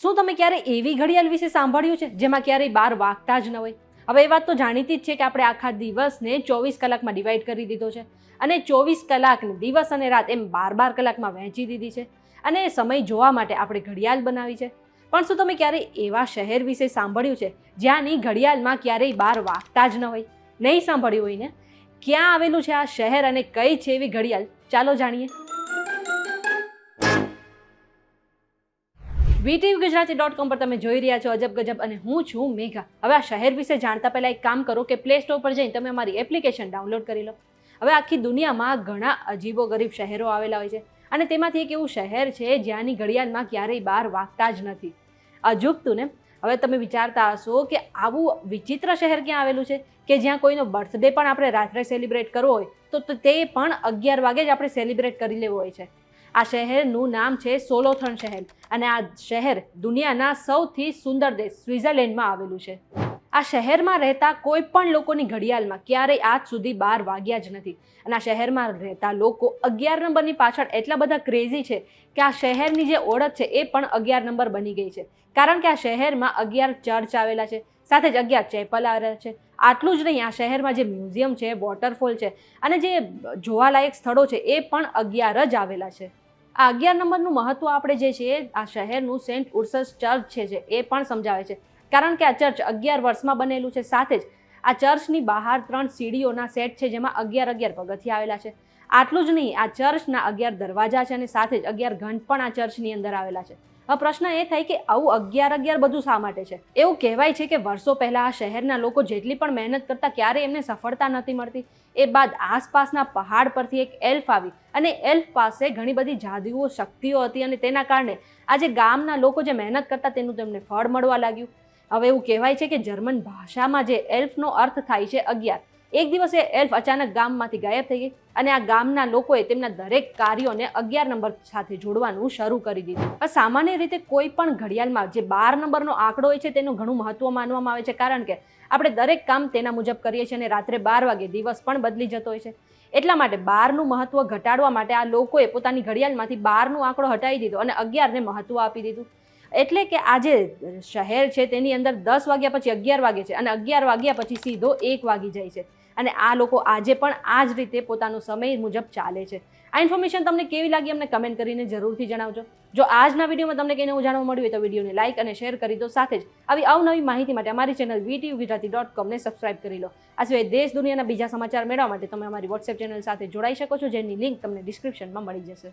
શું તમે ક્યારે એવી ઘડિયાળ વિશે સાંભળ્યું છે જેમાં ક્યારેય 12 વાગતા જ ન હોય? હવે એ વાત તો જાણીતી જ છે કે આપણે આખા દિવસને 24 કલાકમાં ડિવાઈડ કરી દીધો છે અને 24 કલાકને દિવસ અને રાત એમ 12 કલાકમાં વહેંચી દીધી છે અને સમય જોવા માટે આપણે ઘડિયાળ બનાવી છે. પણ શું તમે ક્યારેય એવા શહેર વિશે સાંભળ્યું છે જ્યાંની ઘડિયાળમાં ક્યારેય 12 વાગતા જ ન હોય? નહીં સાંભળ્યું હોય ને? ક્યાં આવેલું છે આ શહેર અને કઈ છે એવી ઘડિયાળ? ચાલો જાણીએ. VTVGujarati.com પર તમે જોઈ રહ્યા છો અજબ ગજબ અને હું છું મેઘા. હવે આ શહેર વિશે જાણતા પહેલા એક કામ કરો કે પ્લે સ્ટોર પર જઈને તમે અમારી એપ્લિકેશન ડાઉનલોડ કરી લો. હવે આખી દુનિયામાં ઘણા અજીબો ગરીબ શહેરો આવેલા હોય છે અને તેમાંથી એક એવું શહેર છે જ્યાંની ઘડિયાળમાં ક્યારેય 12 વાગતા જ નથી. અજુગતું ને? હવે તમે વિચારતા હશો કે આવું વિચિત્ર શહેર ક્યાં આવેલું છે કે જ્યાં કોઈનો બર્થડે પણ આપણે રાત્રે સેલિબ્રેટ કરવો હોય તો તે પણ 11 વાગે જ આપણે સેલિબ્રેટ કરી લેવો હોય છે. આ શહેરનું નામ છે સોલોથર્ન શહેર અને આ શહેર દુનિયાના સૌથી સુંદર દેશ સ્વિટ્ઝરલેન્ડમાં આવેલું છે. આ શહેરમાં રહેતા કોઈ પણ લોકોની ઘડિયાળમાં ક્યારેય આજ સુધી 12 વાગ્યા જ નથી અને આ શહેરમાં રહેતા લોકો 11 નંબરની પાછળ એટલા બધા ક્રેઝી છે કે આ શહેરની જે ઓળખ છે એ પણ 11 નંબર બની ગઈ છે. કારણ કે આ શહેરમાં 11 ચર્ચ આવેલા છે, સાથે જ 11 ચેપલ આવેલા છે. આટલું જ નહીં, આ શહેરમાં જે મ્યુઝિયમ છે, વોટરફોલ છે અને જે જોવાલાયક સ્થળો છે એ પણ 11 જ આવેલા છે. આ 11 નંબરનું મહત્વ આપણે જે છે આ શહેરનું સેન્ટ ઉર્સસ ચર્ચ છે એ પણ સમજાવે છે. કારણ કે આ ચર્ચ 11 વર્ષમાં બનેલું છે. સાથે જ આ ચર્ચની બહાર 3 સીડીઓના સેટ છે જેમાં 11 પગથિયા આવેલા છે. આટલું જ નહીં, આ ચર્ચના 11 દરવાજા છે અને સાથે જ 11 ઘંટ પણ આ ચર્ચની અંદર આવેલા છે. હવે પ્રશ્ન એ થાય કે આવું 11 બધું શા માટે છે? એવું કહેવાય છે કે વર્ષો પહેલા આ શહેરના લોકો જેટલી પણ મહેનત કરતા ક્યારેય એમને સફળતા નથી મળતી. એ બાદ આસપાસના પહાડ પરથી એક એલ્ફ આવી અને એલ્ફ પાસે ઘણી બધી જાદુઓ શક્તિઓ હતી અને તેના કારણે આજે ગામના લોકો જે મહેનત કરતા તેનું તેમને ફળ મળવા લાગ્યું. હવે એવું કહેવાય છે કે જર્મન ભાષામાં જે એલ્ફનો અર્થ થાય છે 11. એક દિવસ એ એલ્ફ અચાનક ગામમાંથી ગાયબ થઈ ગઈ અને આ ગામના લોકોએ તેમના દરેક કાર્યોને 11 નંબર સાથે જોડવાનું શરૂ કરી દીધું. સામાન્ય રીતે કોઈ પણ ઘડિયાળમાં જે 12 નંબરનો આંકડો હોય છે તેનું ઘણું મહત્વ માનવામાં આવે છે કારણ કે આપણે દરેક કામ તેના મુજબ કરીએ છીએ અને રાત્રે 12 વાગે દિવસ પણ બદલી જતો હોય છે. એટલા માટે 12નું મહત્વ ઘટાડવા માટે આ લોકોએ પોતાની ઘડિયાળમાંથી 12નો આંકડો હટાવી દીધો અને 11ને મહત્વ આપી દીધું. એટલે કે આ જે શહેર છે તેની અંદર 10 વાગ્યા પછી 11 વાગે છે અને 11 વાગ્યા પછી સીધો 1 વાગી જાય છે અને આ લોકો આજે પણ આ જ રીતે પોતાનો સમય મુજબ ચાલે છે. આ ઇન્ફોર્મેશન તમને કેવી લાગી અમને કમેન્ટ કરીને જરૂરથી જણાવજો. જો આજના વિડીયોમાં તમને કંઈ નવું જાણવા મળ્યું હોય તો વિડીયોને લાઇક અને શેર કરી દો. સાથે જ આવી અવનવી માહિતી માટે અમારી ચેનલ VTVGujarati.com ને સબસ્ક્રાઇબ કરી લો. આ સિવાય દેશ દુનિયાના બીજા સમાચાર મેળવવા માટે તમે અમારી વોટ્સએપ ચેનલ સાથે જોડાઈ શકો છો જેની લિંક તમને ડિસ્ક્રિપ્શનમાં મળી જશે.